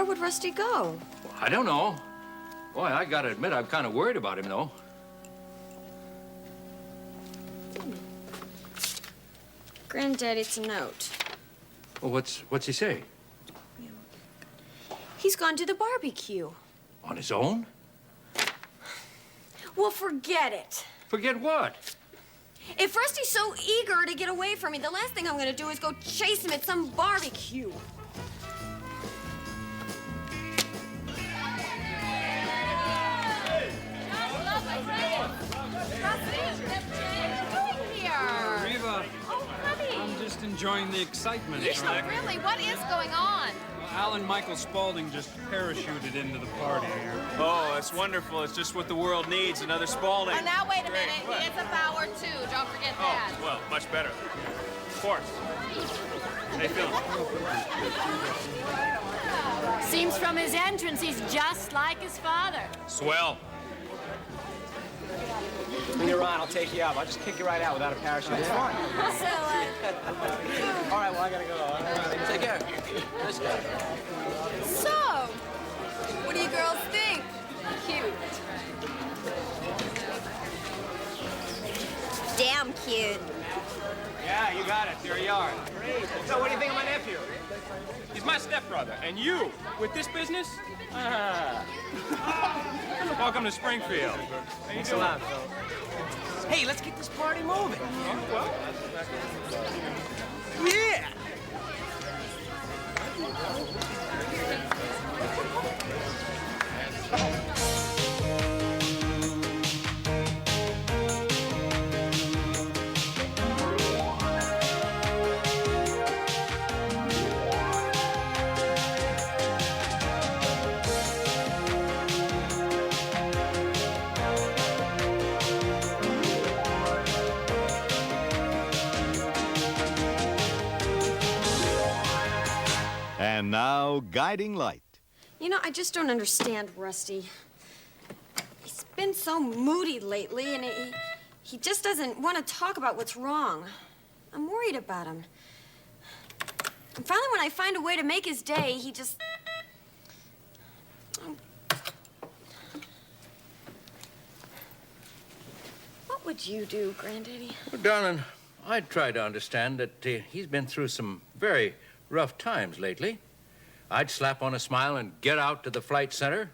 would Rusty go? Well, I don't know. Boy, I gotta admit, I'm kind of worried about him, though. Granddad, it's a note. Well, what's he say? He's gone to the barbecue. On his own? Well, forget it. Forget what? If Rusty's so eager to get away from me, the last thing I'm gonna do is go chase him at some barbecue. Reva, Oh, honey. I'm just enjoying the excitement. Really, what is going on? Alan Michael Spaulding just parachuted into the party here. Oh, that's wonderful. It's just what the world needs, another Spaulding. Oh, now wait a minute. He is a bower, too. Don't forget that. Oh, well, much better. Of course. How you feeling? Seems from his entrance he's just like his father. Swell. When you're on, I'll take you up. I'll just kick you right out without a parachute. It's fun. So, All right, well, I gotta go. All right. Take care. Let's go. So, what do you girls think? Cute. damn cute. Yeah, you got it. There you are. Great. So, what do you think of my nephew? He's my stepbrother. And you, with this business? Welcome to Springfield. Thanks a lot, Phil. Hey, let's get this party moving. Well, Yeah! And now, Guiding Light. You know, I just don't understand Rusty. He's been so moody lately, and he just doesn't want to talk about what's wrong. I'm worried about him. And finally, when I find a way to make his day, he just... What would you do, Granddaddy? Well, darling, I try to understand that he's been through some very rough times lately. I'd slap on a smile and get out to the flight center.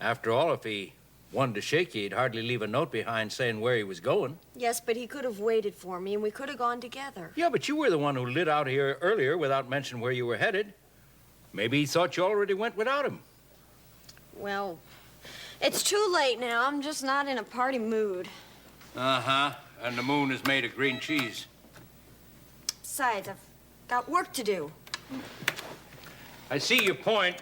After all, if he wanted to shake you, he'd hardly leave a note behind saying where he was going. Yes, but he could have waited for me, and we could have gone together. Yeah, but you were the one who lit out here earlier without mentioning where you were headed. Maybe he thought you already went without him. Well, it's too late now. I'm just not in a party mood. Uh-huh. And the moon is made of green cheese. Besides, I've got work to do. I see your point.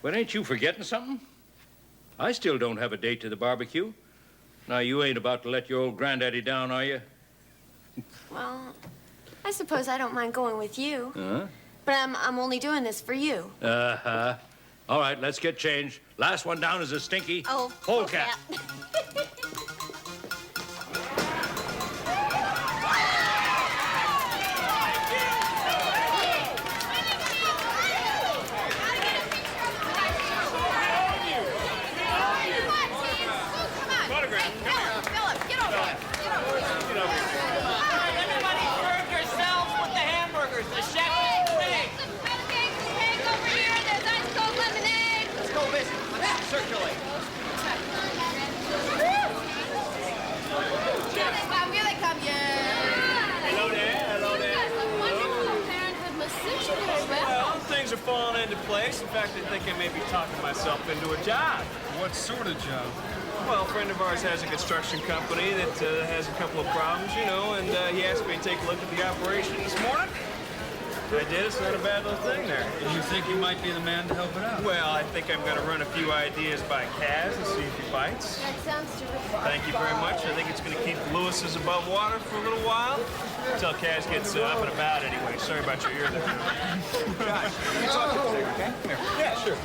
But ain't you forgetting something? I still don't have a date to the barbecue. Now, you ain't about to let your old granddaddy down, are you? Well, I suppose I don't mind going with you. Uh-huh. But I'm only doing this for you. Uh-huh. All right, let's get changed. Last one down is a stinky polecat. Circulate. Here they come, yeah. hello there, hello there. Wonderful parenthood message. Well, things are falling into place. In fact, I think I may be talking myself into a job. What sort of job? Well, a friend of ours has a construction company that has a couple of problems, you know, and he asked me to take a look at the operation this morning. I did. It's not a bad little thing there. You think you might be the man to help it out? Well, I think I'm going to run a few ideas by Kaz and see if he bites. That sounds terrific. Thank you very much. I think it's going to keep Lewis's above water for a little while. Until Kaz gets up and about anyway. Sorry about your ear there. Josh, can you talk to us later, okay? Come here. Yeah, sure.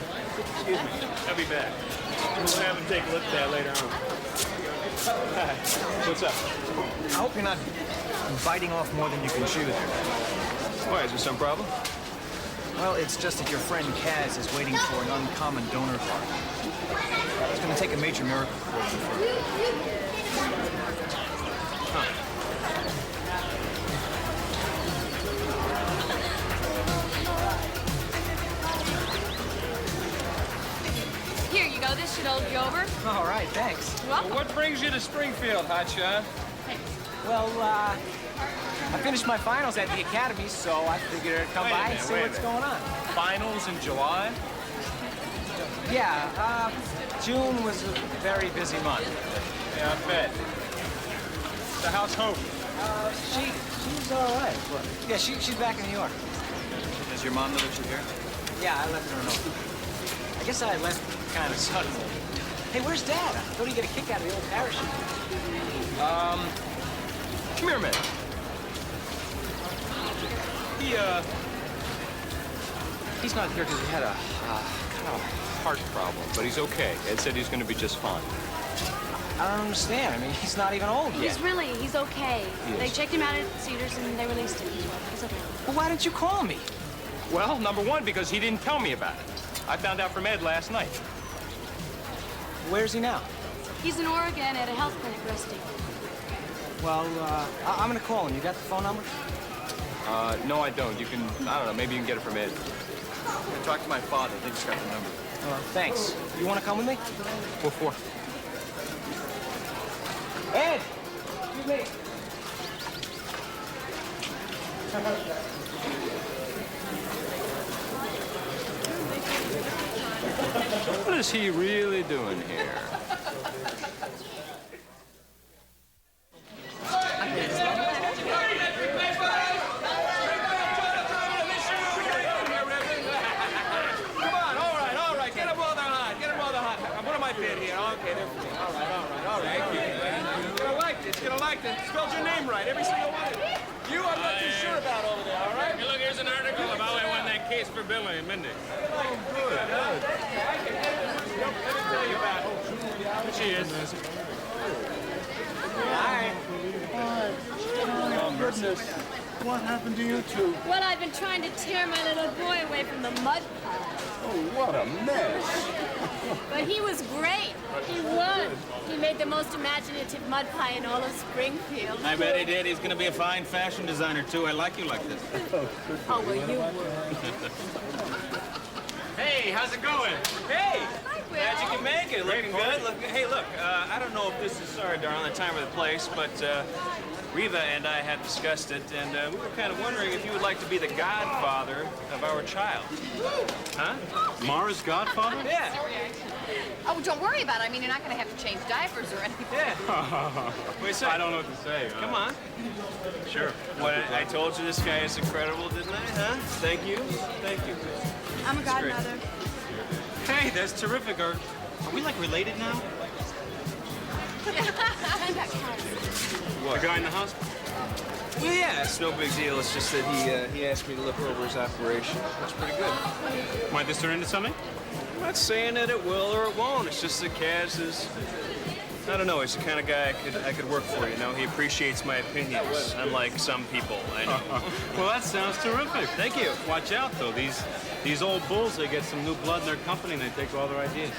Excuse me. I'll be back. We'll have him take a look at that later on. Hi. What's up? I hope you're not biting off more than you can chew there. Why, is there some problem? Well, it's just that your friend Kaz is waiting for an uncommon donor heart. It's going to take a major miracle for it to confirm. Here you go. This should hold you over. All right, thanks. You're welcome. What brings you to Springfield, hotshot? Well, I finished my finals at the academy, so I figured I'd come by and see what's going on. Finals in July? Yeah, June was a very busy month. Yeah, I bet. So how's Hope? She's all right. But, yeah, she's back in New York. Does your mom know that you're here? Yeah, I left her a note. I guess I left kind of suddenly. Hey, where's Dad? I thought he'd get a kick out of the old parachute. Come here a minute. He's not here because he had a kind of heart problem, but he's okay. Ed said he's going to be just fine. I don't understand. I mean, he's not even old yet. He's okay. They checked him out at Cedars and they released him. He's okay. Well, why didn't you call me? Well, number one, because he didn't tell me about it. I found out from Ed last night. Where's he now? He's in Oregon at a health clinic, Rusty. Well, I'm gonna call him. You got the phone number? No, I don't. You can, I don't know, maybe you can get it from Ed. I talked to my father. They just got the number. Thanks. You want to come with me? What for? Ed! Excuse me. What is he really doing here? Spelled your name right, every single one of you. You, I'm not too sure about over there, all right? Hey, look, here's an article about how I won that case for Billy and Mindy. Oh, good. Let me tell you about it. She is. Hi. Oh, goodness. What happened to you two? Well, I've been trying to tear my little boy away from the mud pile. Oh, what a mess. But he was great. He won. He made the most imaginative mud pie in all of Springfield. I bet he did. He's going to be a fine fashion designer, too. I like you like this. Oh, well, you would. Hey, how's it going? Hey! Hi, Will. Glad you can make it. Looking good. Hey, look, I don't know if this is, sorry, darling, the time or the place, but Reva and I had discussed it, and we were kind of wondering if you would like to be the godfather of our child. Huh? Mara's godfather? Yeah. Oh, don't worry about it. I mean, you're not going to have to change diapers or anything. Yeah. Wait a second. I don't know what to say. Come on. Sure. What, I told you this guy is incredible, didn't I? Huh? Thank you. Thank you. I'm a godmother. Hey, that's terrific. Are we, like, related now? What? The guy in the hospital? Well, yeah, it's no big deal. It's just that he asked me to look over his operation. That's pretty good. Might this turn into something? I'm not saying that it will or it won't. It's just that Kaz is, I don't know, he's the kind of guy I could work for, you know? He appreciates my opinions, unlike some people I know. Well, that sounds terrific. Thank you. Watch out, though. These old bulls, they get some new blood in their company and they take all their ideas.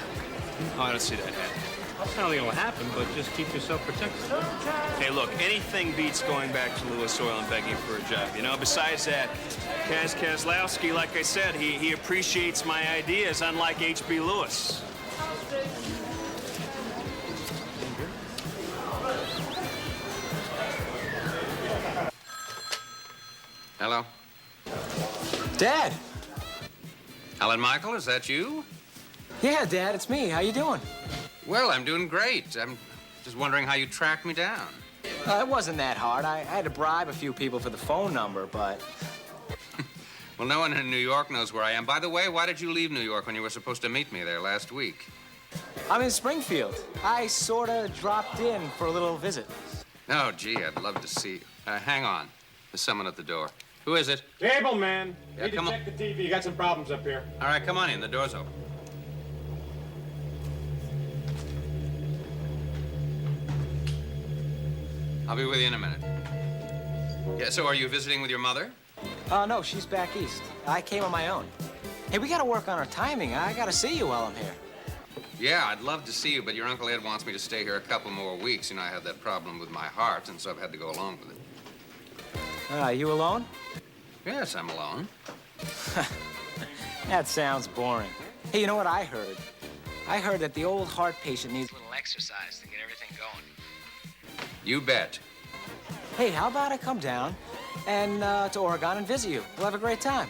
Oh, I don't see that happening. I don't think it'll happen, but just keep yourself protected. Hey, look, anything beats going back to Lewis Oil and begging for a job, you know? Besides that, Kaz Kozlowski, like I said, he appreciates my ideas, unlike H.B. Lewis. Hello? Dad! Alan Michael, is that you? Yeah, Dad, it's me. How you doing? Well, I'm doing great. I'm just wondering how you tracked me down. It wasn't that hard. I had to bribe a few people for the phone number, but... Well, no one in New York knows where I am. By the way, why did you leave New York when you were supposed to meet me there last week? I'm in Springfield. I sort of dropped in for a little visit. Oh, gee, I'd love to see you. Hang on. There's someone at the door. Who is it? Cable man. Yeah, Need to come on. check the TV. You got some problems up here. All right, come on in. The door's open. I'll be with you in a minute. Yeah, so are you visiting with your mother? No, she's back east. I came on my own. Hey, we gotta work on our timing. I gotta see you while I'm here. Yeah, I'd love to see you, but your Uncle Ed wants me to stay here a couple more weeks. You know, I have that problem with my heart, and so I've had to go along with it. You alone? Yes, I'm alone. That sounds boring. Hey, you know what I heard? I heard that the old heart patient needs a little exercise to get everything going. You bet. Hey, how about I come down and to Oregon and visit you? We'll have a great time.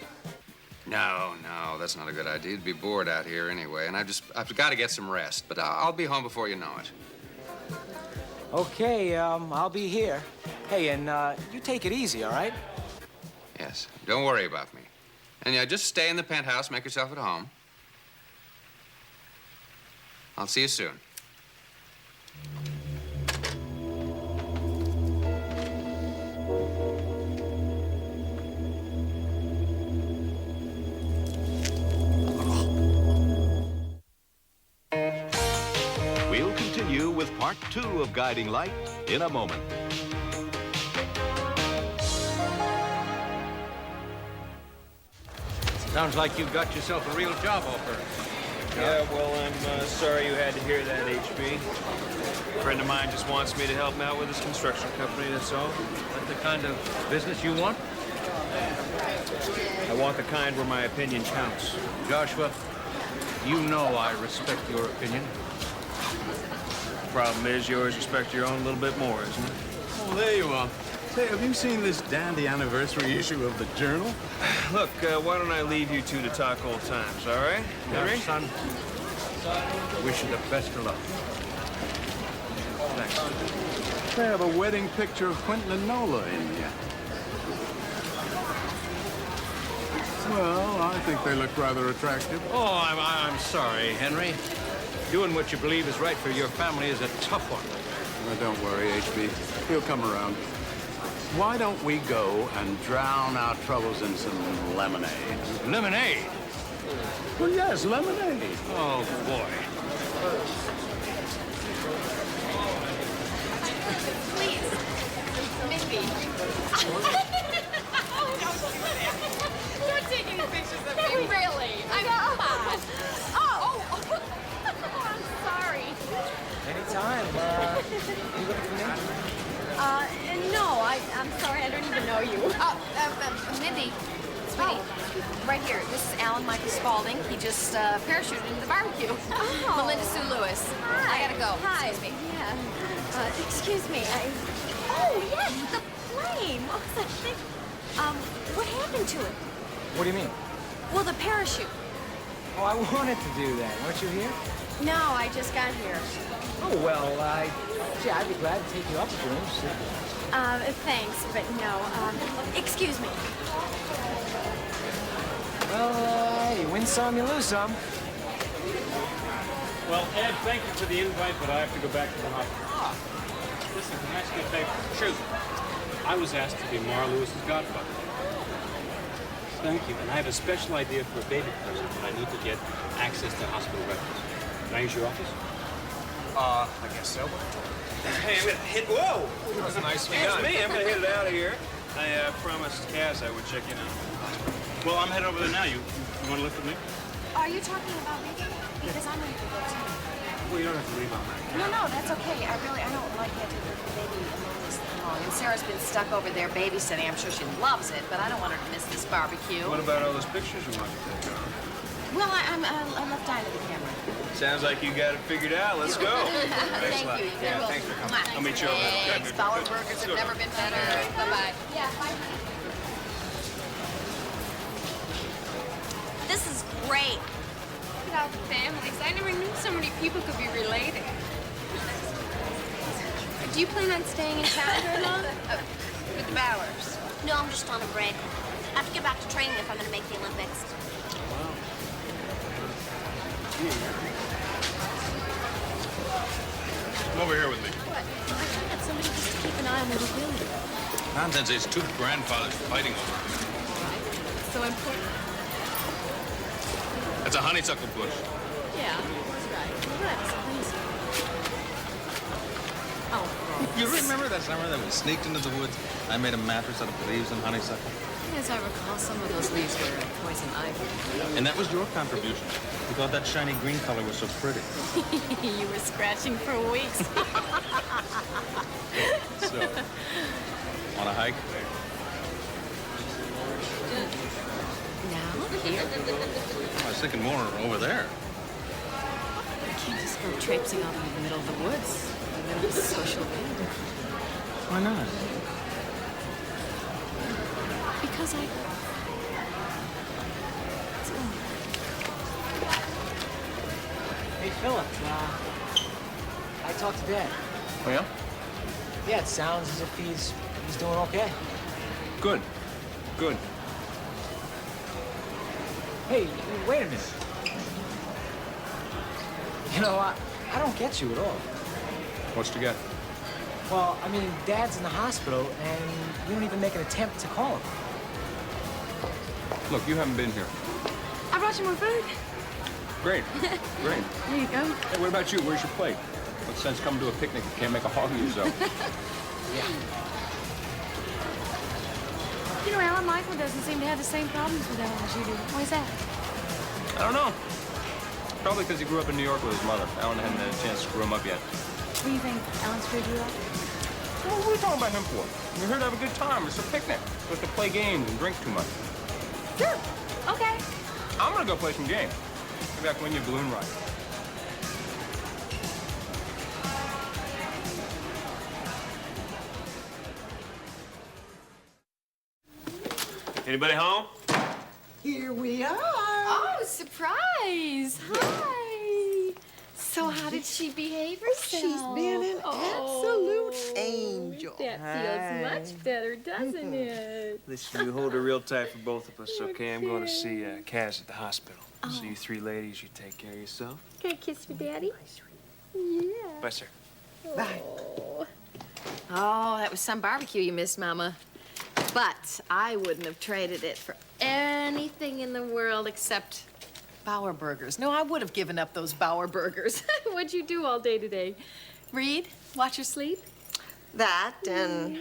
No, that's not a good idea. You'd be bored out here anyway, and I've got to get some rest. But I'll be home before you know it. Okay, I'll be here. Hey, and you take it easy, all right? Yes, don't worry about me. And yeah, just stay in the penthouse, make yourself at home. I'll see you soon. We'll continue with part 2 of Guiding Light in a moment. Sounds like you've got yourself a real job offer. Yeah, well, I'm sorry you had to hear that, HB. A friend of mine just wants me to help him out with his construction company, that's all. That's the kind of business you want? I want the kind where my opinion counts. Joshua, you know I respect your opinion. Problem is, you always respect your own a little bit more, isn't it? Oh, there you are. Say, have you seen this dandy anniversary issue of the Journal? Look, why don't I leave you two to talk old times, all right? Henry? Son, wish you the best of luck. Thanks. They have a wedding picture of Quentin and Nola in here. Well, I think they look rather attractive. Oh, I'm sorry, Henry. Doing what you believe is right for your family is a tough one. Well, don't worry, HB. He'll come around. Why don't we go and drown our troubles in some lemonade? Lemonade? Well, yes, lemonade. Oh, boy. Please. Maybe. You're taking pictures of me, really? I'm not. Oh, I'm sorry. Anytime. You gonna come in? No, I'm sorry, I don't even know you. Mindy, sweetie, right here. This is Alan Michael Spaulding. He just parachuted into the barbecue. Oh. Melinda Sue Lewis. Hi. I gotta go. Hi. Excuse me. Yeah. Excuse me. Oh, yes, the plane. What was that thing? What happened to it? What do you mean? Well, the parachute. Oh, I wanted to do that. Weren't you here? No, I just got here. Oh, well, gee, I'd be glad to take you up if you're interested. Thanks, but no. Excuse me. Well, you win some, you lose some. Well, Ed, thank you for the invite, but I have to go back to the hospital. Listen, can I ask you a favor? Sure. I was asked to be Mara Lewis's godfather. Thank you. And I have a special idea for a baby present, but I need to get access to hospital records. Can I use your office? I guess so. Hey, I'm gonna hit. Whoa! That was nicely Excuse done. me, I'm gonna hit it out of here. I promised Cass I would check in on. Well, I'm headed over there now. You want to lift with me? Are you talking about me? Because I'm ready to go too. Well, you don't have to leave on that. No, that's okay. I don't like having the baby this long. And Sarah's been stuck over there babysitting. I'm sure she loves it, but I don't want her to miss this barbecue. What about all those pictures you want to take? Well, I left Dinah the camera. Sounds like you got it figured out. Let's go. Thank you. Yeah, thanks for coming. I'll meet you over there. Thanks. Bauer burgers have never been better. Bye-bye. Yeah, bye. This is great. Look at all the families. I never knew so many people could be related. Do you plan on staying in town very long? With the Bowers. No, I'm just on a break. I have to get back to training if I'm going to make the Olympics. Come over here with me. What? I got somebody just to keep an eye on little Billy. Nonsense. It's two grandfathers fighting over it. So important. That's a honeysuckle bush. Yeah, that's right. That's Oh. You remember that summer that we sneaked into the woods? I made a mattress out of leaves and honeysuckle. as I recall, some of those leaves were poison ivy. And that was your contribution. You thought that shiny green color was so pretty. You were scratching for weeks. So, on a hike? Now, here. I was thinking more over there. You can't just go traipsing out into the middle of the woods. In the middle of a social event. Why not? Because I... Let's go. Hey, Philip, I talked to Dad. Oh, yeah? Yeah, it sounds as if he's doing okay. Good. Good. Hey, wait a minute. You know, I don't get you at all. What's to get? Well, I mean, Dad's in the hospital, and you don't even make an attempt to call him. Look, you haven't been here. I brought you more food. Great. Great. Here you go. Hey, what about you? Where's your plate? What sense coming to a picnic if you can't make a hog of yourself? Yeah. You know, Alan Michael doesn't seem to have the same problems with Ellen as you do. Why is that? I don't know. Probably because he grew up in New York with his mother. Alan hadn't had a chance to screw him up yet. What do you think? Alan screwed you up? Well, what are we talking about him for? We're here to have a good time. It's a picnic. We're supposed to play games and drink too much. Sure. Okay. I'm gonna go play some games. Maybe I can win you a balloon ride. Anybody home? Here we are. Oh, surprise! Hi. So how did she behave herself? She's been an absolute angel. That feels much better, doesn't it? Listen, you hold her real tight for both of us, okay? I'm going to see Kaz at the hospital. So you three ladies, you take care of yourself. Can I kiss for Daddy? Yeah. Bye, sir. Bye. Oh, that was some barbecue you missed, Mama. But I wouldn't have traded it for anything in the world except Bauer burgers. No, I would have given up those Bauer burgers. What'd you do all day today? Read? Watch her sleep? That and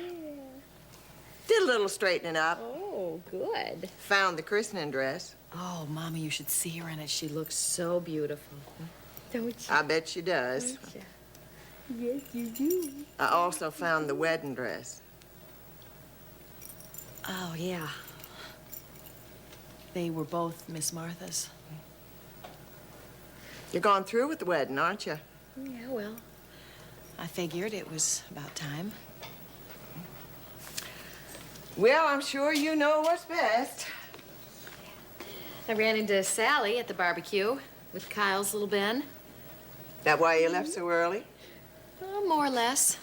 did a little straightening up. Oh, good. Found the christening dress. Oh, Mama, you should see her in it. She looks so beautiful. Don't you? I bet she does. Yes, you do. I also found the wedding dress. Oh, yeah. They were both Miss Martha's. You're going through with the wedding, aren't you? Yeah, well, I figured it was about time. Well, I'm sure you know what's best. I ran into Sally at the barbecue with Kyle's little Ben. That why you left so early? Oh, more or less.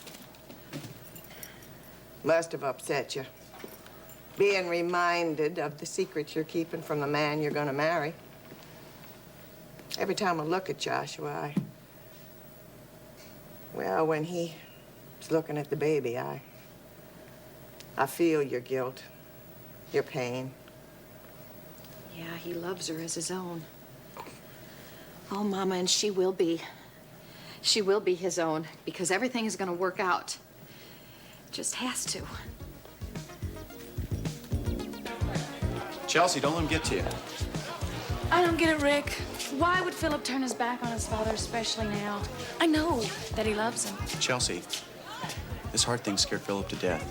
Must have upset you. Being reminded of the secrets you're keeping from the man you're gonna marry. Every time I look at Joshua, well, when he's looking at the baby, I feel your guilt, your pain. Yeah, he loves her as his own. Oh, Mama, and she will be. She will be his own because everything is gonna work out. Just has to. Chelsea, don't let him get to you. I don't get it, Rick. Why would Philip turn his back on his father, especially now? I know that he loves him. Chelsea, this heart thing scared Philip to death.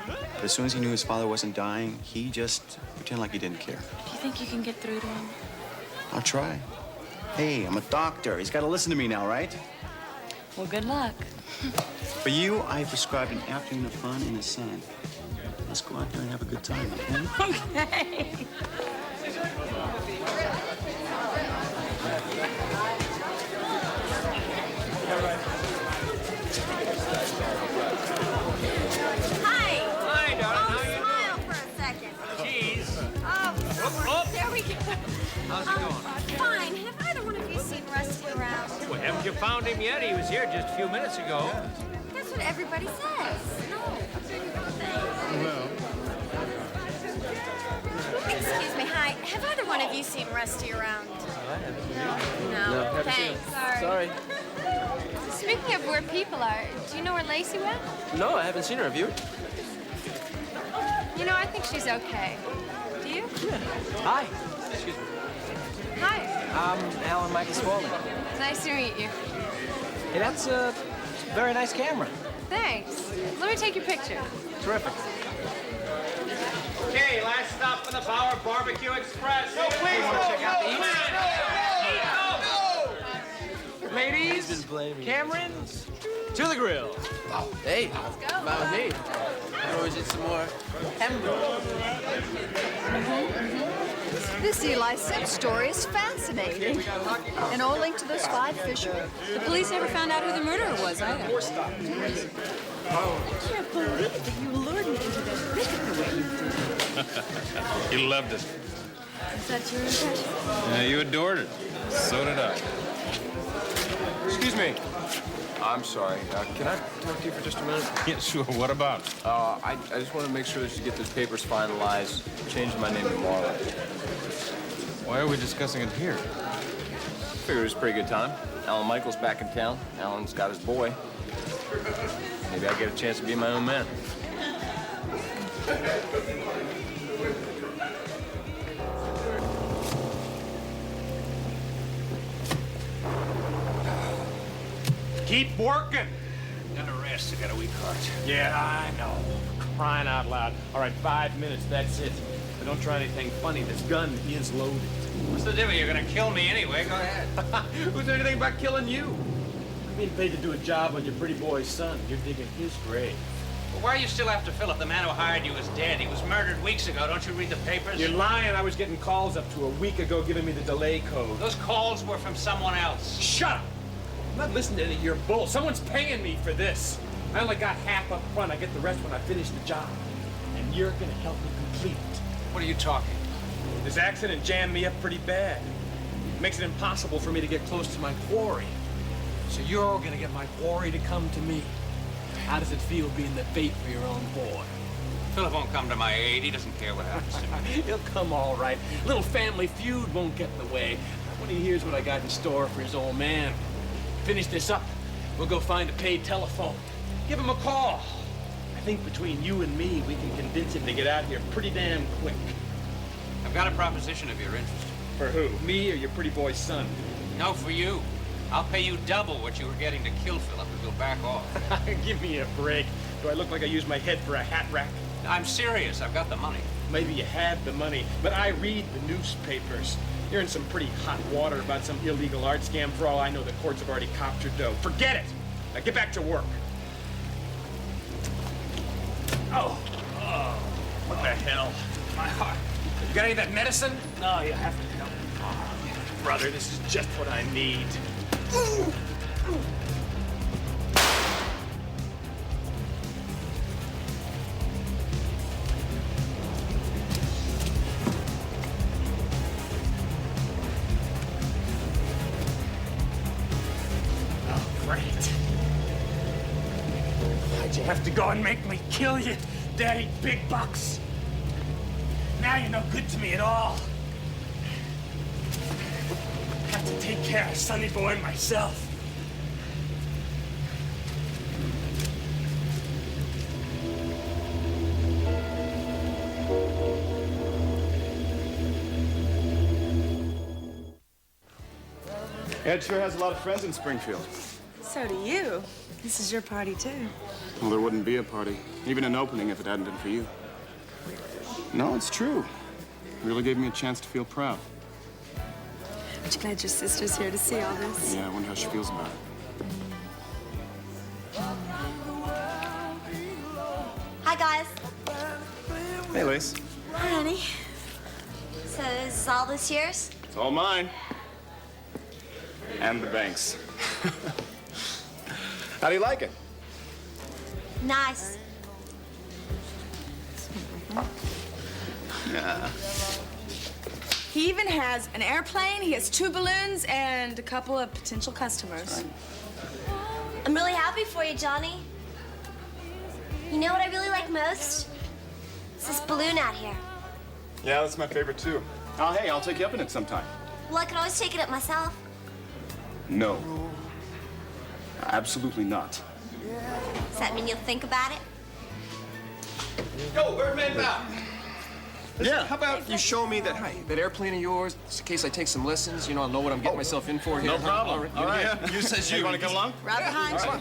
But as soon as he knew his father wasn't dying, he just pretended like he didn't care. Do you think you can get through to him? I'll try. Hey, I'm a doctor. He's got to listen to me now, right? Well, good luck. For you, I prescribed an afternoon of fun in the sun. Let's go out there and have a good time, okay? Okay. Hi. Hi, darling. How you Smile for a second. Jeez. Oh, there we go. How's it going? Fine. Have either one of you seen Rusty around? Well, haven't you found him yet? He was here just a few minutes ago. That's what everybody says. No. Excuse me. Hi. Have either one of you seen Rusty around? No. Thanks. Sorry. Speaking of where people are, do you know where Lacey went? No, I haven't seen her. Have you? You know, I think she's okay. Do you? Hi. Hi. I'm Alan Michael Spaulding. Nice to meet you. Hey, that's a very nice camera. Thanks. Let me take your picture. Terrific. Okay, last stop for the Bauer Barbecue Express. No, please, check out the eats? Ladies, Cameron, to the grill. Oh, hey. Let's go. About me. Or is it some more hamburger? This Eli Sims story is fascinating. And all linked to those 5 fishermen. The police never found out who the murderer was either. I can't believe that you lured me into that thicket the way you did. He loved it. Is that your impression? Yeah, you adored it. So did I. Excuse me. I'm sorry. Can I talk to you for just a minute? Yeah, sure. What about? I just want to make sure that you get those papers finalized. Change my name to Marla. Why are we discussing it here? Figured it was a pretty good time. Alan Michael's back in town. Alan's got his boy. Maybe I get a chance to be my own man. Keep working. Got a rest. I got a weak heart. Yeah, I know. Crying out loud. All right, 5 minutes, that's it. But don't try anything funny. This gun is loaded. What's the difference? You're gonna kill me anyway. Go ahead. Who's there anything about killing you? I'm being paid to do a job on your pretty boy's son. You're digging his grave. Well, why are you still after Philip? The man who hired you is dead. He was murdered weeks ago. Don't you read the papers? You're lying. I was getting calls up to a week ago giving me the delay code. Those calls were from someone else. Shut up! I'm not listening to any of your bull. Someone's paying me for this. I only got half up front. I get the rest when I finish the job. And you're gonna help me complete it. What are you talking? This accident jammed me up pretty bad. It makes it impossible for me to get close to my quarry. So you're gonna get my quarry to come to me. How does it feel being the bait for your own boy? Philip won't come to my aid. He doesn't care what happens to me. He'll come all right. Little family feud won't get in the way. When he hears what I got in store for his old man. Finish this up. We'll go find a paid telephone. Give him a call. I think between you and me, we can convince him to get out here pretty damn quick. I've got a proposition if you're interested. For who? Me or your pretty boy's son? No, for you. I'll pay you double what you were getting to kill Philip if you'll back off. Give me a break. Do I look like I use my head for a hat rack? I'm serious. I've got the money. Maybe you have the money, but I read the newspapers. You're in some pretty hot water about some illegal art scam. For all I know, the courts have already copped your dough. Forget it! Now get back to work. Oh, what the hell? My heart. You got any of that medicine? No, you have to help. Oh, brother, this is just what I need. Why'd you have to go and make me kill you, Daddy Big Bucks? Now you're no good to me at all. Have to take care of Sonny Boy and myself. Ed sure has a lot of friends in Springfield. So do you. This is your party, too. Well, there wouldn't be a party, even an opening, if it hadn't been for you. No, it's true. It really gave me a chance to feel proud. Aren't you glad your sister's here to see all this? Yeah, I wonder how she feels about it. Hi, guys. Hey, Lace. Hi, honey. So is all this yours? It's all mine. And the bank's. How do you like it? Nice. Yeah. He even has an airplane, he has 2 balloons, and a couple of potential customers. I'm really happy for you, Johnny. You know what I really like most? It's this balloon out here. Yeah, that's my favorite, too. Oh, hey, I'll take you up in it sometime. Well, I can always take it up myself. No. Absolutely not. Does that mean you'll think about it? Yo, Birdman Bow. Yeah. How about you show me that airplane of yours, just in case I take some lessons? You know, I'll know what I'm getting myself in for here. No problem. All right. Yeah. You says you. You want to come along? Right behind you.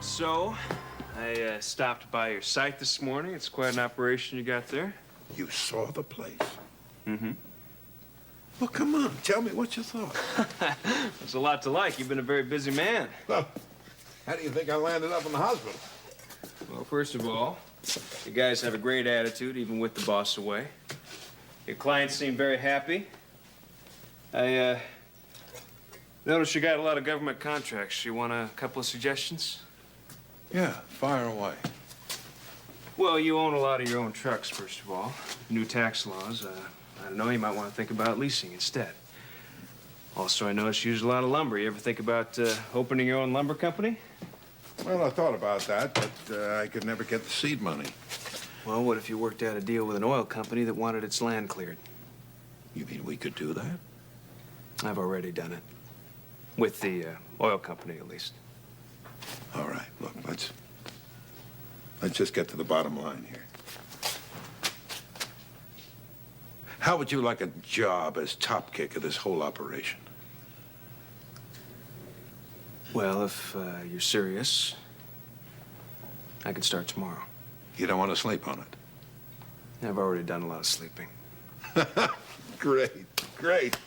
So, I stopped by your site this morning. It's quite an operation you got there. You saw the place? Mm-hmm. Well, come on. Tell me what you thought. There's a lot to like. You've been a very busy man. Well, how do you think I landed up in the hospital? Well, first of all, you guys have a great attitude, even with the boss away. Your clients seem very happy. I noticed you got a lot of government contracts. You want a couple of suggestions? Yeah, fire away. Well, you own a lot of your own trucks, first of all. New tax laws. I don't know, you might want to think about leasing instead. Also, I noticed you use a lot of lumber. You ever think about opening your own lumber company? Well, I thought about that, but I could never get the seed money. Well, what if you worked out a deal with an oil company that wanted its land cleared? You mean we could do that? I've already done it. With the oil company, at least. All right, look, let's just get to the bottom line here. How would you like a job as top kick of this whole operation? Well, if you're serious, I could start tomorrow. You don't want to sleep on it? I've already done a lot of sleeping. Great, great.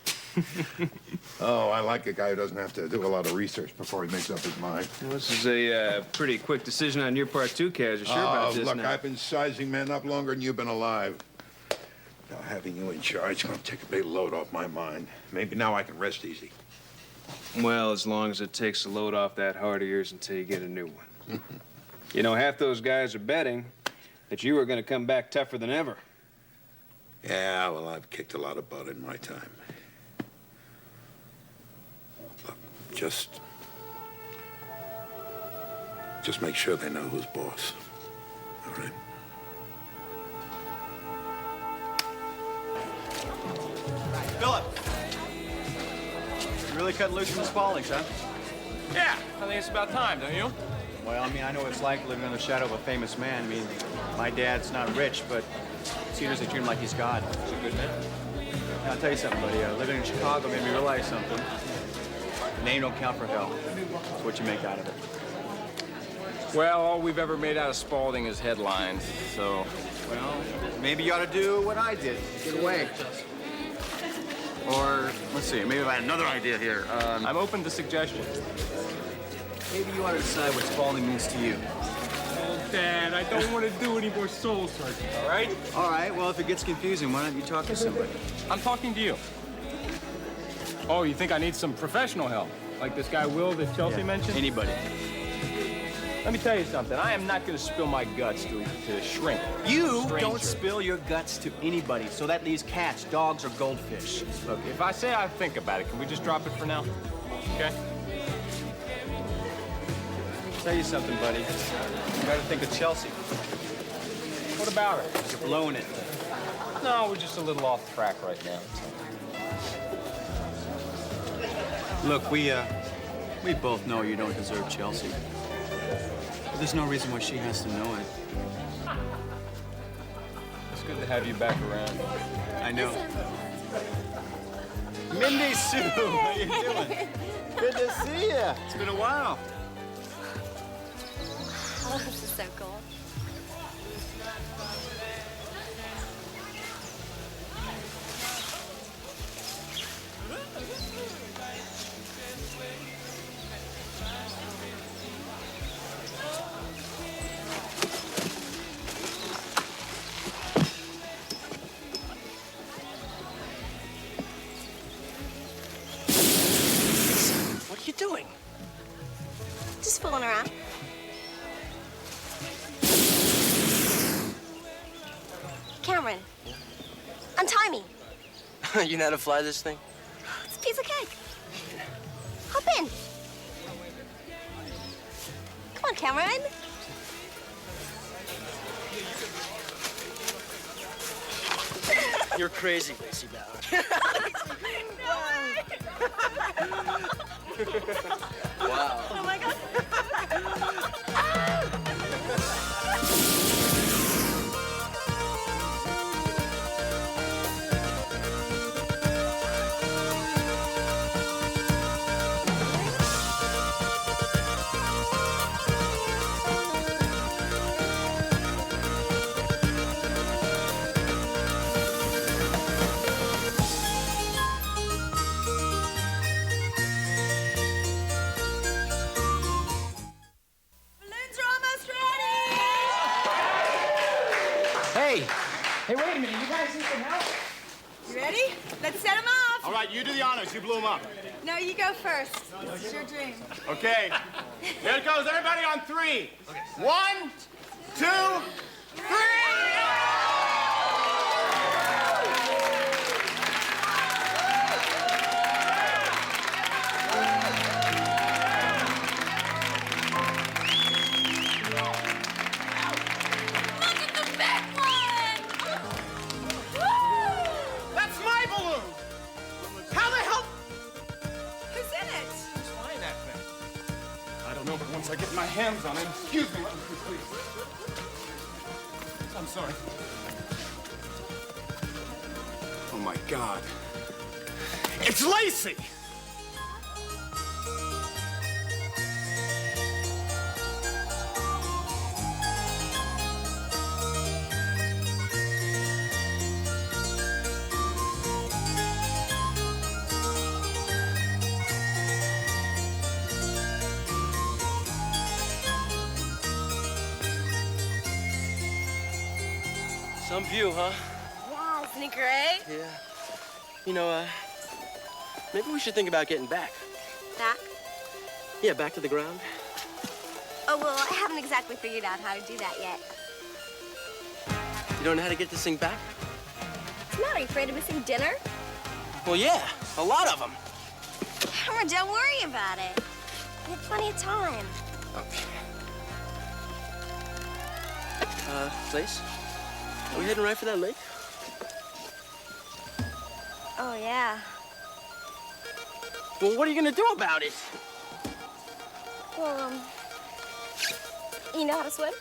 Oh, I like a guy who doesn't have to do a lot of research before he makes up his mind. Well, this is a pretty quick decision on your part, too, Kaz. You're sure about this look, now? I've been sizing men up longer than you've been alive. Now, having you in charge is going to take a big load off my mind. Maybe now I can rest easy. Well, as long as it takes a load off that heart of yours until you get a new one. You know, half those guys are betting that you are going to come back tougher than ever. Yeah, well, I've kicked a lot of butt in my time. Look, just make sure they know who's boss. All right? Philip! You really cut loose from the Spauldings, huh? Yeah, I think it's about time, don't you? Well, I mean, I know what it's like living under the shadow of a famous man. I mean, my dad's not rich, but Cedars, they treat him like he's God. He's a good man. Now, I'll tell you something, buddy. Living in Chicago made me realize something. Name don't count for hell. It's what you make out of it. Well, all we've ever made out of Spaulding is headlines, so... Well, maybe you ought to do what I did. Get away. Or, let's see, maybe I had another idea here. I'm open to suggestions. Maybe you ought to decide what Spaulding means to you. Oh, Dad, I don't want to do any more soul searching, all right? All right, well, if it gets confusing, why don't you talk to somebody? I'm talking to you. Oh, you think I need some professional help? Like this guy Will that Chelsea mentioned? Anybody. Let me tell you something. I am not going to spill my guts to a shrink. You Stranger. don't spill your guts to anybody, so that leaves cats, dogs, or goldfish. Look, if I say I think about it, can we just drop it for now? Okay? Tell you something, buddy. You gotta think of Chelsea. What about her? You're blowing it. No, we're just a little off track right now. Look, we both know you don't deserve Chelsea. But there's no reason why she has to know it. It's good to have you back around. I know. Mindy Sue, how you doing? Good to see you. It's been a while. Oh, this is so cool. What are you doing? Just fooling around. Cameron, untie me. You know how to fly this thing? It's a piece of cake. Hop in. Come on, Cameron. You're crazy, Lacey Bauer. Wow. Oh my God. Hey, wait a minute. You guys need some help? You ready? Let's set him off. All right, you do the honors. You blew him up. No, you go first. This is your dream. Okay. Here it goes. Everybody on three. 1, 2, 3. That's my balloon. How the hell? Who's in it? Who's flying that thing? I don't know, but once I get my hands on it, excuse me, please. I'm sorry. Oh my God. It's Lacey! Some view, huh? Yeah, isn't it great? Yeah. You know, maybe we should think about getting back. Back? Yeah, back to the ground. Oh, well, I haven't exactly figured out how to do that yet. You don't know how to get this thing back? What's the matter? Are you afraid of missing dinner? Well, yeah, a lot of them. Howard, don't worry about it. We have plenty of time. Okay. Lace? Are we heading right for that lake? Oh, yeah. Well, what are you gonna do about it? Well, you know how to swim?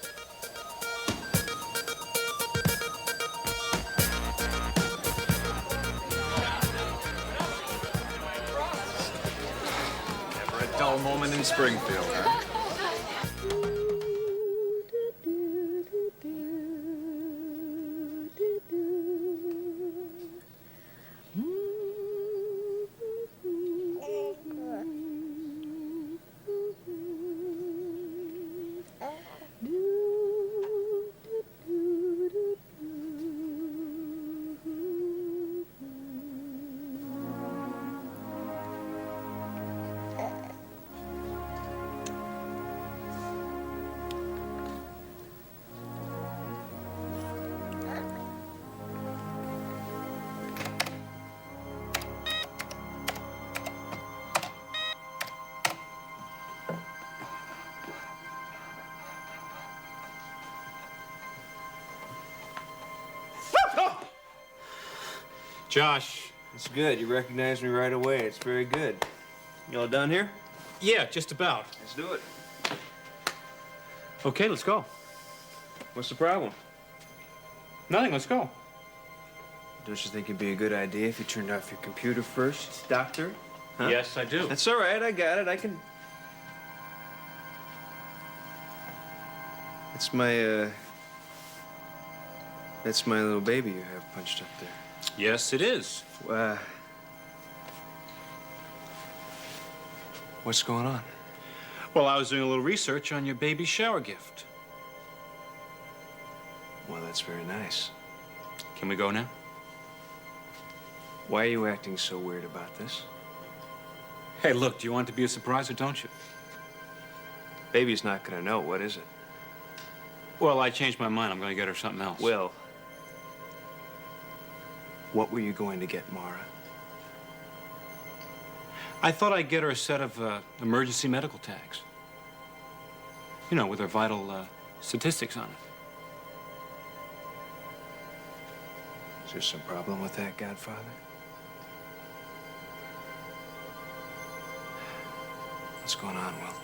Never a dull moment in Springfield, huh? Josh. It's good. You recognized me right away. It's very good. You all done here? Yeah, just about. Let's do it. Okay, let's go. What's the problem? Nothing, let's go. Don't you think it'd be a good idea if you turned off your computer first, Doctor? Huh? Yes, I do. That's all right. I got it. I can... That's my little baby you have punched up there. Yes, it is. What's going on? Well, I was doing a little research on your baby shower gift. Well, that's very nice. Can we go now? Why are you acting so weird about this? Hey, look, do you want it to be a surprise or don't you? Baby's not gonna know. What is it? Well, I changed my mind. I'm going to get her something else. Will, what were you going to get Mara? I thought I'd get her a set of emergency medical tags. You know, with her vital statistics on it. Is there some problem with that, Godfather? What's going on, Will?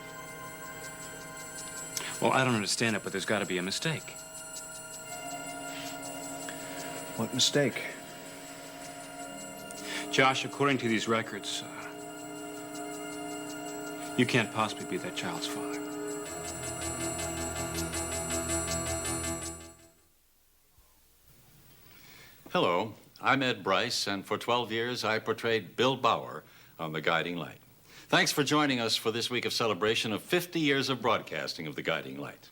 Well, I don't understand it, but there's got to be a mistake. What mistake? Josh, according to these records, you can't possibly be that child's father. Hello, I'm Ed Bryce, and for 12 years I portrayed Bill Bauer on The Guiding Light. Thanks for joining us for this week of celebration of 50 years of broadcasting of The Guiding Light.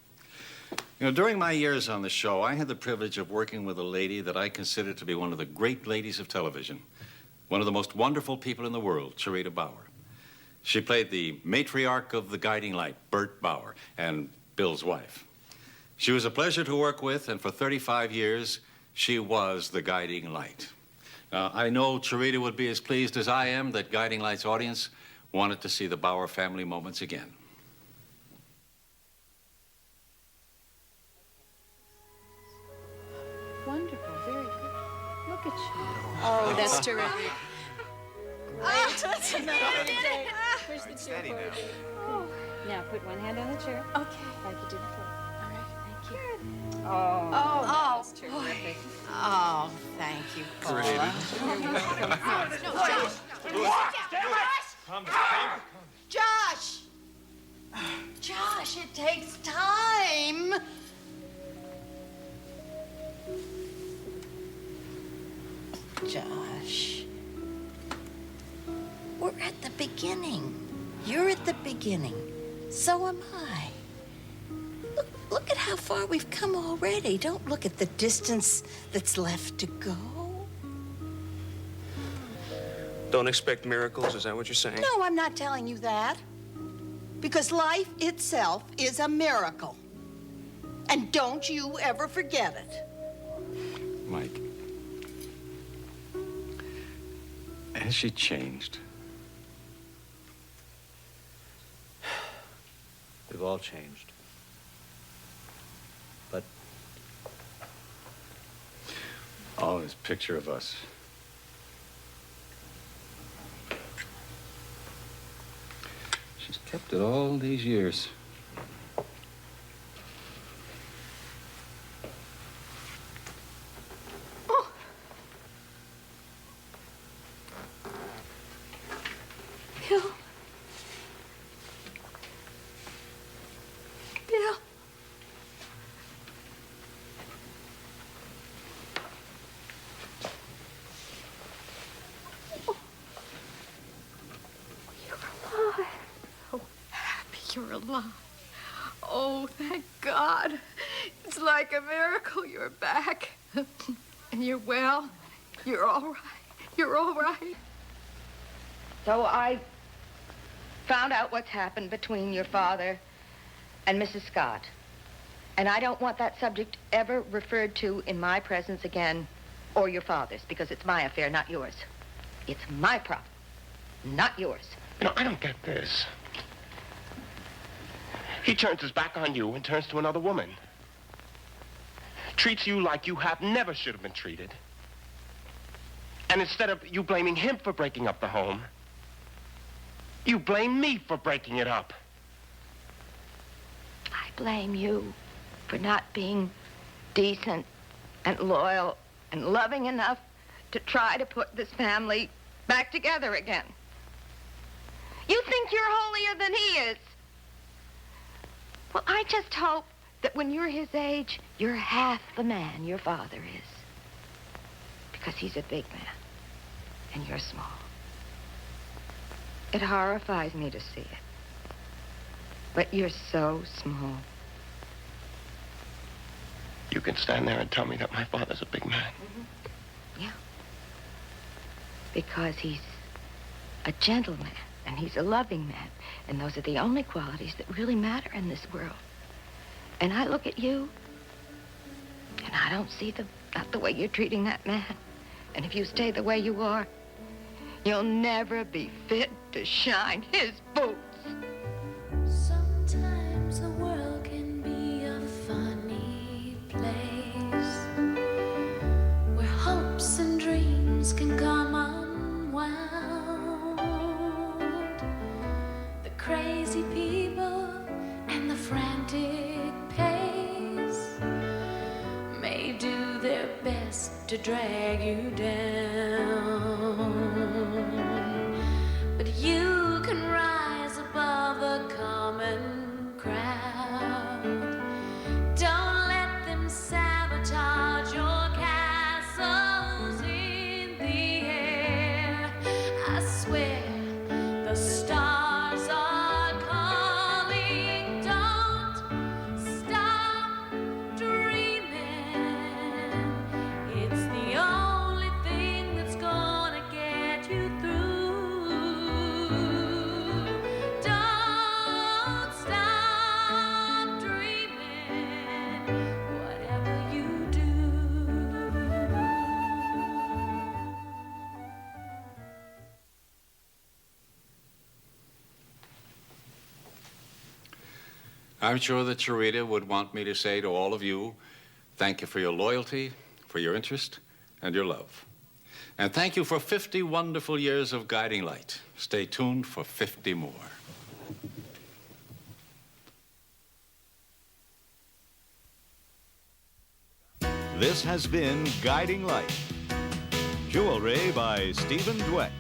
You know, during my years on the show, I had the privilege of working with a lady that I consider to be one of the great ladies of television, one of the most wonderful people in the world, Cherita Bauer. She played the matriarch of The Guiding Light, Bert Bauer, and Bill's wife. She was a pleasure to work with, and for 35 years, she was the Guiding Light. Now, I know Cherita would be as pleased as I am that Guiding Light's audience wanted to see the Bauer family moments again. Wonderful, very good. Look at you. Oh, that's terrific. Great. That's another day. Where's the Steady now. Oh. Now put one hand on the chair. Okay. Like you did before. All right, thank you. Oh, that's terrific. Oh, thank you, Paula. Calm down. Josh! Josh, it takes time. Josh, we're at the beginning. You're at the beginning. So am I. Look at how far we've come already. Don't look at the distance that's left to go. Don't expect miracles, is that what you're saying? No, I'm not telling you that. Because life itself is a miracle. And don't you ever forget it. Mike, has she changed? We've all changed. But Oh, this picture of us. She's kept it all these years. Bill. Bill. You're alive. Oh, thank God. It's like a miracle you're back. And you're well. You're all right. You're all right. So I found out what's happened between your father and Mrs. Scott. And I don't want that subject ever referred to in my presence again, or your father's, because it's my affair, not yours. It's my problem, not yours. No, I don't get this. He turns his back on you and turns to another woman. Treats you like you have never should have been treated. And instead of you blaming him for breaking up the home, you blame me for breaking it up. I blame you for not being decent and loyal and loving enough to try to put this family back together again. You think you're holier than he is. Well, I just hope that when you're his age, you're half the man your father is. Because he's a big man, and you're small. It horrifies me to see it. But you're so small. You can stand there and tell me that my father's a big man. Mm-hmm. Yeah. Because he's a gentleman, and he's a loving man. And those are the only qualities that really matter in this world. And I look at you, and I don't see not the way you're treating that man. And if you stay the way you are, you'll never be fit to shine his boots. Sometimes the world can be a funny place where hopes to drag you down. But you can rise above the common crowd. Don't let them sabotage your castles in the air. I swear the stars are calling. Don't stop dreaming. It's the only thing that's gonna get you through. Don't stop dreaming, whatever you do. I'm sure that Sharita would want me to say to all of you, thank you for your loyalty, for your interest, and your love. And thank you for 50 wonderful years of guiding light. Stay tuned for 50 more. This has been Guiding Light. Jewelry by Stephen Dweck.